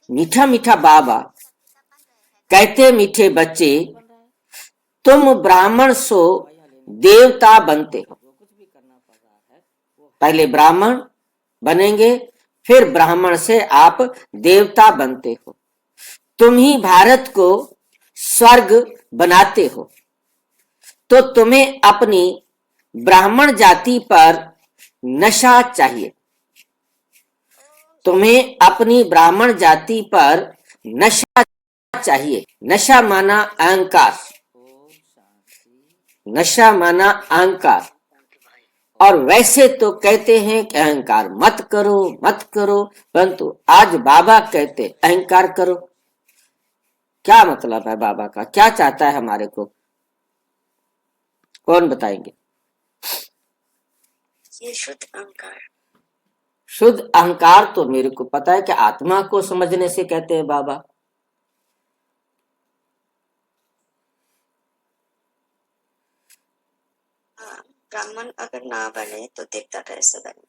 मीठा मीठा बाबा कहते मीठे बच्चे, तुम ब्राह्मण सो देवता बनते हो। पहले ब्राह्मण बनेंगे, फिर ब्राह्मण से आप देवता बनते हो। तुम ही भारत को स्वर्ग बनाते हो, तो तुम्हें अपनी ब्राह्मण जाति पर नशा चाहिए। तुम्हें अपनी ब्राह्मण जाति पर नशा चाहिए। नशा माना अहंकार, नशा माना अहंकार। और वैसे तो कहते हैं कि अहंकार मत करो मत करो, परंतु आज बाबा कहते अहंकार करो। क्या मतलब है बाबा का? क्या चाहता है हमारे को? कौन बताएंगे? ये शुद्ध अहंकार। शुद्ध अहंकार तो मेरे को पता है कि आत्मा को समझने से कहते हैं बाबा। ब्राह्मण अगर ना बने तो देवता कैसे बने?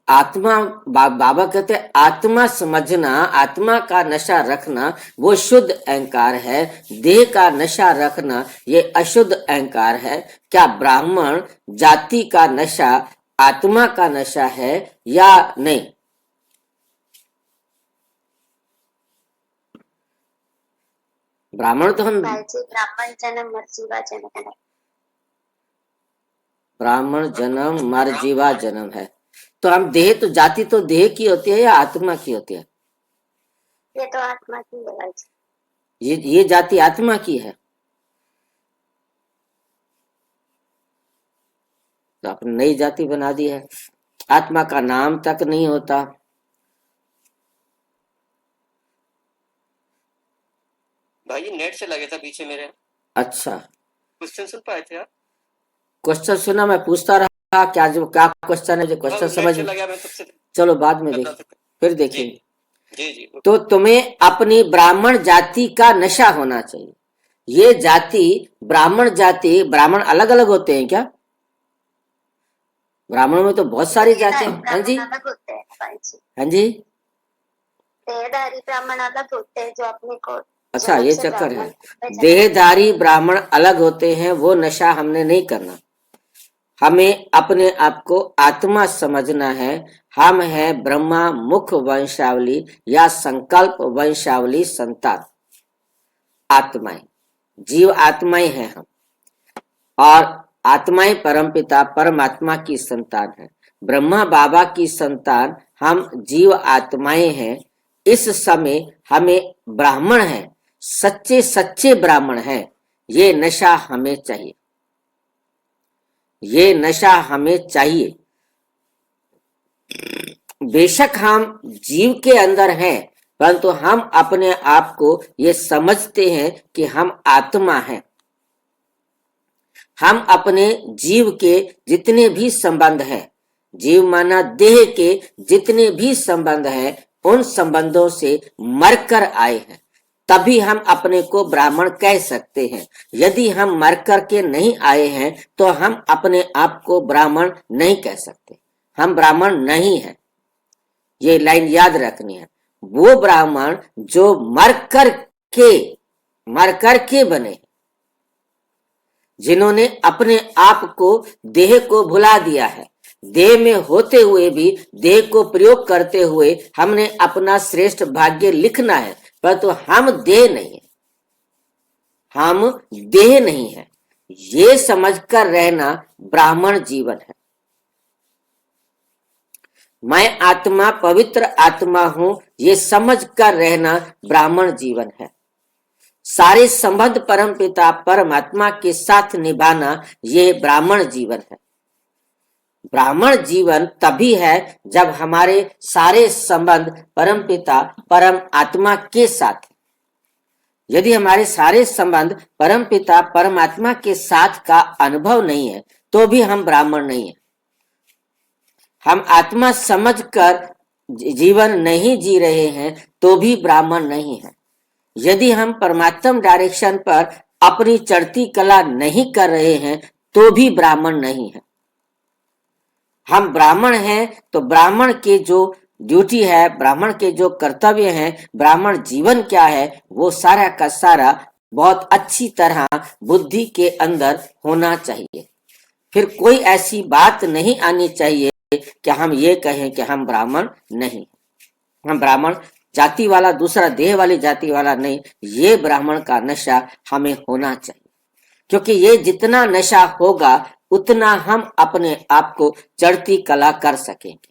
आत्मा बाबा कहते हैं आत्मा समझना, आत्मा का नशा रखना वो शुद्ध अहंकार है। देह का नशा रखना ये अशुद्ध अहंकार है। क्या ब्राह्मण जाति का नशा आत्मा का नशा है या नहीं? ब्राह्मण तो हम ब्राह्मण जन्म मर जीवा जन्म है। ब्राह्मण जन्म मर जीवा जन्म है, तो हम देह तो जाति तो देह की होती है या आत्मा की होती है? ये तो आत्मा की है। ये जाति आत्मा की है। तो आपने नई जाति बना दी है। आत्मा का नाम तक नहीं होता। भाई ये नेट से लगे था पीछे मेरे। अच्छा, क्वेश्चन सुन पाए थे आप? क्वेश्चन सुना, मैं पूछता रहा क्या जो क्या क्वेश्चन है, जो क्वेश्चन समझ चलो बाद में देख फिर देखेंगे। जी जी। तो तुम्हें अपनी ब्राह्मण जाति का नशा होना चाहिए। ये जाति ब्राह्मण जाति, ब्राह्मण अलग अलग होते हैं क्या? ब्राह्मणों में तो बहुत सारी जाति हैं। हाँ जी, हाँ जी, देहधारी ब्राह्मण अलग होते हैं जो अपने को। अच्छा ये चक्कर है। देहधारी ब्राह्मण अलग होते हैं, वो नशा हमने नहीं करना। हमें अपने आप को आत्मा समझना है। हम हैं ब्रह्मा मुख वंशावली या संकल्प वंशावली संतान। आत्माएं, जीव आत्माएं हैं हम, और आत्माएं परमपिता परमात्मा की संतान है। ब्रह्मा बाबा की संतान हम जीव आत्माएं हैं। इस समय हमें ब्राह्मण हैं, सच्चे सच्चे ब्राह्मण हैं। ये नशा हमें चाहिए, ये नशा हमें चाहिए। बेशक हम जीव के अंदर हैं, परंतु हम अपने आप को ये समझते हैं कि हम आत्मा हैं। हम अपने जीव के जितने भी संबंध हैं, जीव माना देह के जितने भी संबंध हैं, उन संबंधों से मरकर आए हैं। तभी हम अपने को ब्राह्मण कह सकते हैं। यदि हम मरकर के नहीं आए हैं तो हम अपने आप को ब्राह्मण नहीं कह सकते। हम ब्राह्मण नहीं हैं, ये लाइन याद रखनी है। वो ब्राह्मण जो मरकर के बने, जिन्होंने अपने आप को देह को भुला दिया है। देह में होते हुए भी देह को प्रयोग करते हुए हमने अपना श्रेष्ठ भाग्य लिखना है, परंतु हम देह नहीं है, हम देह नहीं है। ये समझकर रहना ब्राह्मण जीवन है। मैं आत्मा पवित्र आत्मा हूं, ये समझकर रहना ब्राह्मण जीवन है। सारे संबंध परम पिता परमात्मा के साथ निभाना ये ब्राह्मण जीवन है। ब्राह्मण जीवन तभी है जब हमारे सारे संबंध परम पिता परम आत्मा के साथ। यदि हमारे सारे संबंध परम पिता परमात्मा के साथ का अनुभव नहीं है तो भी हम ब्राह्मण नहीं है। हम आत्मा समझकर जीवन नहीं जी रहे हैं तो भी ब्राह्मण नहीं है। यदि हम परमात्म डायरेक्शन पर अपनी चढ़ती कला नहीं कर रहे हैं तो भी ब्राह्मण नहीं है। हम ब्राह्मण हैं तो ब्राह्मण के जो ड्यूटी है, ब्राह्मण के जो कर्तव्य हैं, ब्राह्मण जीवन क्या है, वो सारा का सारा बहुत अच्छी तरह बुद्धि के अंदर होना चाहिए। फिर कोई ऐसी बात नहीं आनी चाहिए कि हम ये कहें कि हम ब्राह्मण नहीं, हम ब्राह्मण जाति वाला, दूसरा देह वाली जाति वाला नहीं। ये ब्राह्मण का नशा हमें होना चाहिए, क्योंकि ये जितना नशा होगा उतना हम अपने आप को चढ़ती कला कर सकेंगे,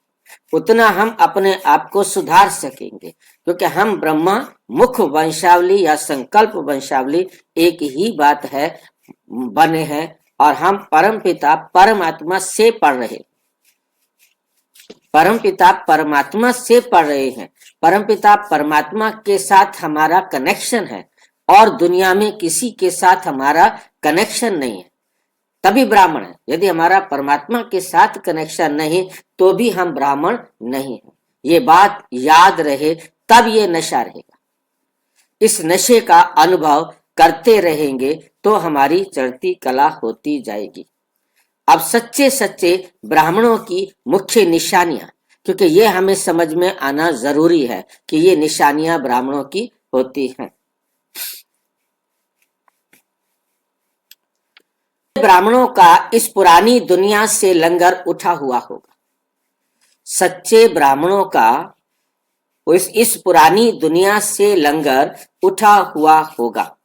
उतना हम अपने आप को सुधार सकेंगे, क्योंकि हम ब्रह्मा मुख वंशावली या संकल्प वंशावली एक ही बात है बने हैं, और हम परम पिता परमात्मा से पढ़ रहे, परम पिता परमात्मा से पढ़ रहे हैं। परम पिता परमात्मा के साथ हमारा कनेक्शन है और दुनिया में किसी के साथ हमारा कनेक्शन नहीं है, तभी ब्राह्मण है। यदि हमारा परमात्मा के साथ कनेक्शन नहीं तो भी हम ब्राह्मण नहीं है। ये बात याद रहे, तब ये नशा रहेगा। इस नशे का अनुभव करते रहेंगे तो हमारी चढ़ती कला होती जाएगी। अब सच्चे सच्चे ब्राह्मणों की मुख्य निशानियां, क्योंकि ये हमें समझ में आना जरूरी है कि ये निशानियां ब्राह्मणों की होती हैं। ब्राह्मणों का इस पुरानी दुनिया से लंगर उठा हुआ होगा। सच्चे ब्राह्मणों का इस पुरानी दुनिया से लंगर उठा हुआ होगा।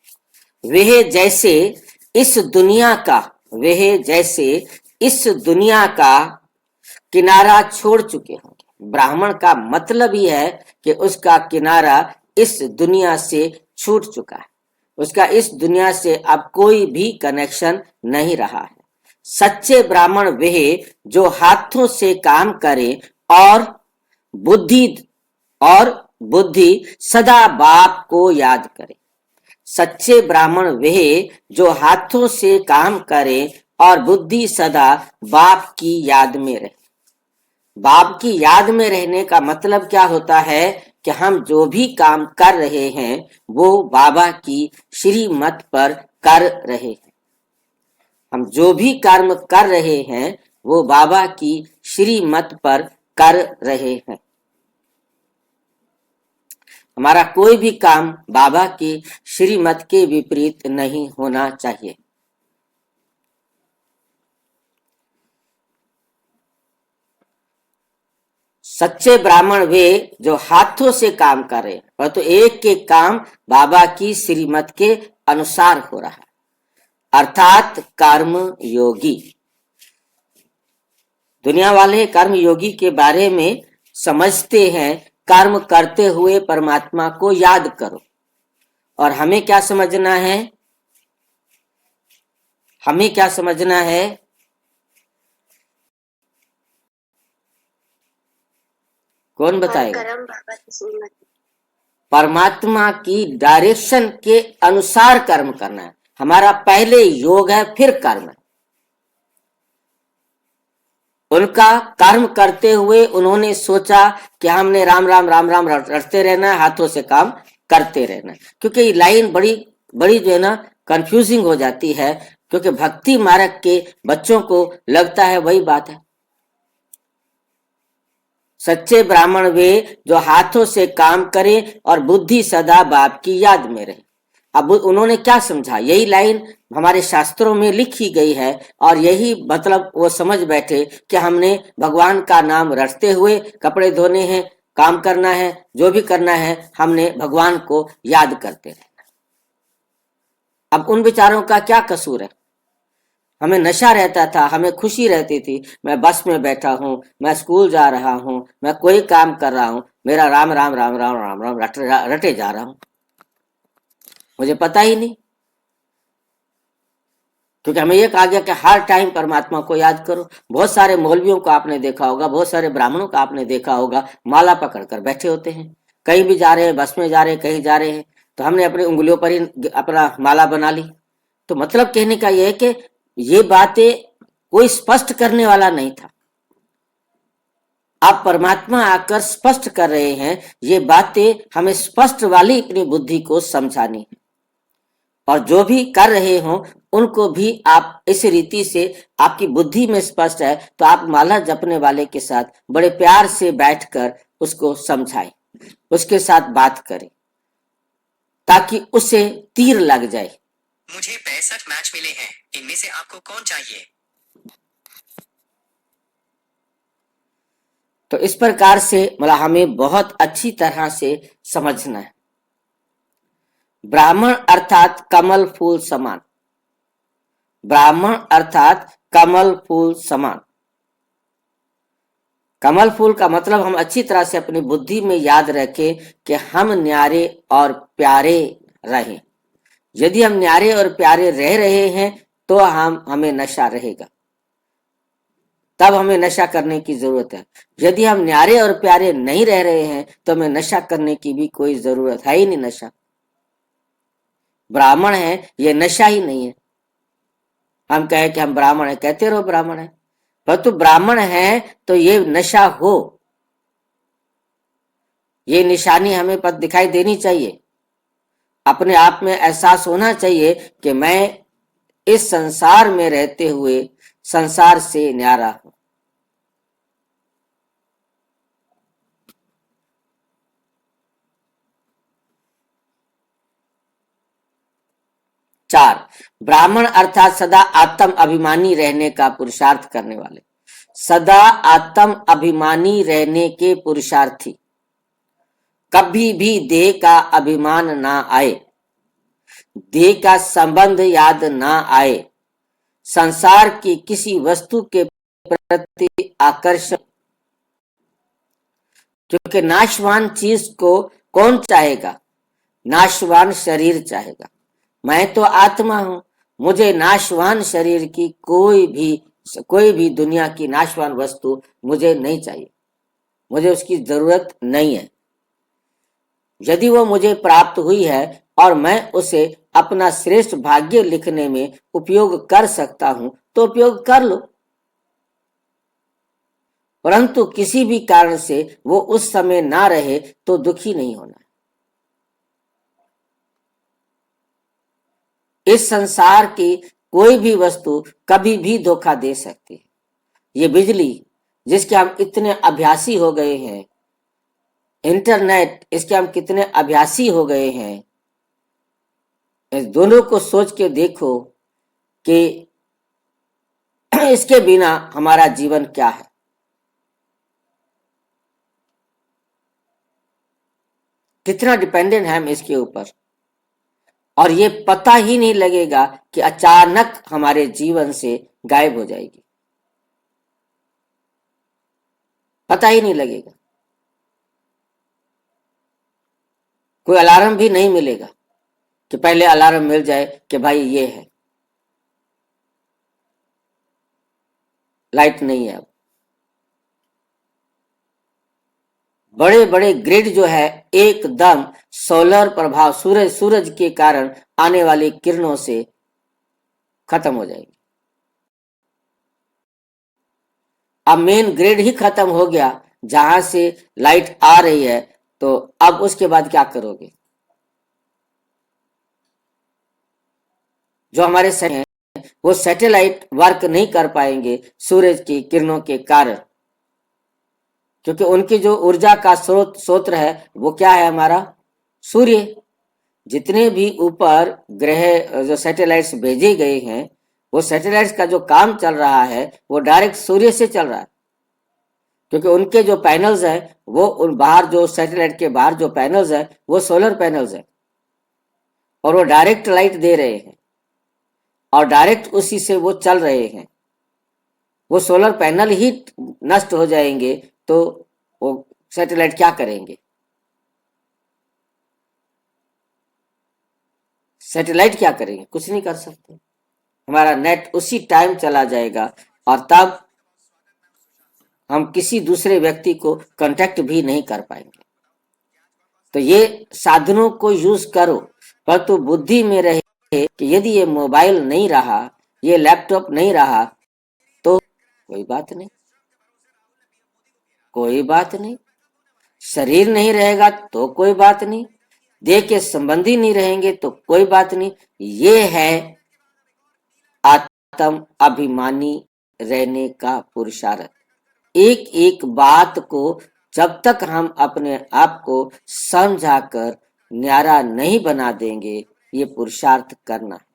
वह जैसे इस दुनिया का किनारा छोड़ चुके होंगे। ब्राह्मण का मतलब ही है कि उसका किनारा इस दुनिया से छूट चुका है, उसका इस दुनिया से अब कोई भी कनेक्शन नहीं रहा है। सच्चे ब्राह्मण वे जो हाथों से काम करें और बुद्धि सदा बाप को याद करे। सच्चे ब्राह्मण वे जो हाथों से काम करें और बुद्धि सदा बाप की याद में रहे। बाप की याद में रहने का मतलब क्या होता है कि हम जो भी काम कर रहे हैं वो बाबा की श्रीमत पर कर रहे हैं। हम जो भी कर्म कर रहे हैं वो बाबा की श्रीमत पर कर रहे हैं। हमारा कोई भी काम बाबा की श्रीमत के विपरीत नहीं होना चाहिए। सच्चे ब्राह्मण वे जो हाथों से काम कर रहे हैं, परंतु एक एक काम बाबा की श्रीमत के अनुसार हो रहा है, अर्थात कर्म योगी। दुनिया वाले कर्म योगी के बारे में समझते हैं, कर्म करते हुए परमात्मा को याद करो। और हमें क्या समझना है? हमें क्या समझना है? कौन बताएगा? परमात्मा की डायरेक्शन के अनुसार कर्म करना है। हमारा पहले योग है, फिर कर्म है। उनका कर्म करते हुए उन्होंने सोचा कि हमने राम राम राम राम रटते रहना है, हाथों से काम करते रहना है। क्योंकि ये लाइन बड़ी जो है ना कंफ्यूजिंग हो जाती है, क्योंकि भक्ति मार्ग के बच्चों को लगता है वही बात है। सच्चे ब्राह्मण वे जो हाथों से काम करें और बुद्धि सदा बाप की याद में रहे। अब उन्होंने क्या समझा? यही लाइन हमारे शास्त्रों में लिखी गई है और यही मतलब वो समझ बैठे कि हमने भगवान का नाम रटते हुए कपड़े धोने हैं, काम करना है, जो भी करना है हमने भगवान को याद करते रहना। अब उन विचारों का क्या कसूर है? हमें नशा रहता था, हमें खुशी रहती थी, मैं बस में बैठा हूं, मैं स्कूल जा रहा हूं, मैं कोई काम कर रहा हूं, मेरा राम राम राम राम राम राम रटे जा रहा हूं, मुझे पता ही नहीं। क्योंकि हमें ये कहा गया कि हर टाइम परमात्मा को याद करो। बहुत सारे मौलवियों को आपने देखा होगा, बहुत सारे ब्राह्मणों को आपने देखा होगा, माला पकड़कर बैठे होते हैं। कहीं भी जा रहे हैं, बस में जा रहे हैं, कहीं जा रहे हैं, तो हमने अपनी उंगलियों पर ही अपना माला बना ली। तो मतलब कहने का यह है कि ये बातें कोई स्पष्ट करने वाला नहीं था। आप परमात्मा आकर स्पष्ट कर रहे हैं। ये बातें हमें स्पष्ट वाली अपनी बुद्धि को समझानी है, और जो भी कर रहे हो उनको भी आप इस रीति से, आपकी बुद्धि में स्पष्ट है तो आप माला जपने वाले के साथ बड़े प्यार से बैठकर उसको समझाएं, उसके साथ बात करें ताकि उसे तीर लग जाए। मुझे 65 मैच मिले हैं, इनमें से आपको कौन चाहिए? तो इस प्रकार से मतलब हमें बहुत अच्छी तरह से समझना है। ब्राह्मण अर्थात कमल फूल समान, ब्राह्मण अर्थात कमल फूल समान। कमल फूल का मतलब हम अच्छी तरह से अपनी बुद्धि में याद रखें कि हम न्यारे और प्यारे रहें। यदि हम न्यारे और प्यारे रह रहे हैं तो हमें नशा रहेगा, तब हमें नशा करने की जरूरत है। यदि हम न्यारे और प्यारे नहीं रह रहे हैं तो हमें नशा करने की भी कोई जरूरत है ही नहीं। नशा ब्राह्मण है, ये नशा ही नहीं है। हम कहे कि हम ब्राह्मण है, कहते रहो ब्राह्मण है, परंतु ब्राह्मण है तो ये नशा हो, ये निशानी हमें पर दिखाई देनी चाहिए। अपने आप में एहसास होना चाहिए कि मैं इस संसार में रहते हुए संसार से न्यारा हूं। 4 ब्राह्मण अर्थात सदा आत्म अभिमानी रहने का पुरुषार्थ करने वाले, सदा आत्म अभिमानी रहने के पुरुषार्थी। कभी भी देह का अभिमान ना आए, देह का संबंध याद ना आए, संसार की किसी वस्तु के प्रति आकर्षण, क्योंकि नाशवान चीज को कौन चाहेगा? नाशवान शरीर चाहेगा। मैं तो आत्मा हूं, मुझे नाशवान शरीर की कोई भी दुनिया की नाशवान वस्तु मुझे नहीं चाहिए, मुझे उसकी जरूरत नहीं है। यदि वो मुझे प्राप्त हुई है और मैं उसे अपना श्रेष्ठ भाग्य लिखने में उपयोग कर सकता हूं तो उपयोग कर लो, परंतु किसी भी कारण से वो उस समय ना रहे तो दुखी नहीं होना। इस संसार की कोई भी वस्तु कभी भी धोखा दे सकती है। ये बिजली जिसके हम इतने अभ्यासी हो गए हैं, इंटरनेट इसके हम कितने अभ्यासी हो गए हैं, इस दोनों को सोच के देखो कि इसके बिना हमारा जीवन क्या है। कितना डिपेंडेंट है हम इसके ऊपर, और ये पता ही नहीं लगेगा कि अचानक हमारे जीवन से गायब हो जाएगी, पता ही नहीं लगेगा। कोई अलार्म भी नहीं मिलेगा कि पहले अलार्म मिल जाए कि भाई ये है, लाइट नहीं है। अब बड़े बड़े ग्रिड जो है एकदम सोलर प्रभाव, सूरज के कारण आने वाली किरणों से खत्म हो जाएगी। अब मेन ग्रिड ही खत्म हो गया जहां से लाइट आ रही है, तो अब उसके बाद क्या करोगे? जो हमारे हैं वो सैटेलाइट वर्क नहीं कर पाएंगे सूरज की किरणों के कारण, क्योंकि उनकी जो ऊर्जा का स्रोत है वो क्या है? हमारा सूर्य। जितने भी ऊपर ग्रह जो सैटेलाइट्स भेजे गए हैं, वो सैटेलाइट्स का जो काम चल रहा है वो डायरेक्ट सूर्य से चल रहा है, क्योंकि उनके जो पैनल्स हैं वो उन बाहर जो सैटेलाइट के बाहर जो पैनल्स हैं वो सोलर पैनल्स हैं, और वो डायरेक्ट लाइट दे रहे हैं और डायरेक्ट उसी से वो चल रहे हैं। वो सोलर पैनल ही नष्ट हो जाएंगे तो वो सैटेलाइट क्या करेंगे? सैटेलाइट क्या करेंगे? कुछ नहीं कर सकते। हमारा नेट उसी टाइम चला जाएगा और तब हम किसी दूसरे व्यक्ति को कांटेक्ट भी नहीं कर पाएंगे। तो ये साधनों को यूज करो, परंतु बुद्धि में रहे कि यदि ये मोबाइल नहीं रहा, ये लैपटॉप नहीं रहा तो कोई बात नहीं, कोई बात नहीं। शरीर नहीं रहेगा तो कोई बात नहीं, देह के संबंधी नहीं रहेंगे तो कोई बात नहीं। ये है आत्म अभिमानी रहने का पुरुषार्थ। एक एक बात को जब तक हम अपने आप को समझाकर न्यारा नहीं बना देंगे, ये पुरुषार्थ करना है।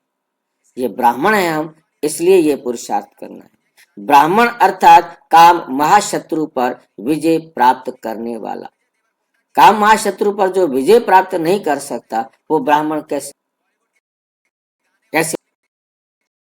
ये ब्राह्मण है हम, इसलिए ये पुरुषार्थ करना है। ब्राह्मण अर्थात काम महाशत्रु पर विजय प्राप्त करने वाला। काम महाशत्रु पर जो विजय प्राप्त नहीं कर सकता, वो ब्राह्मण कैसे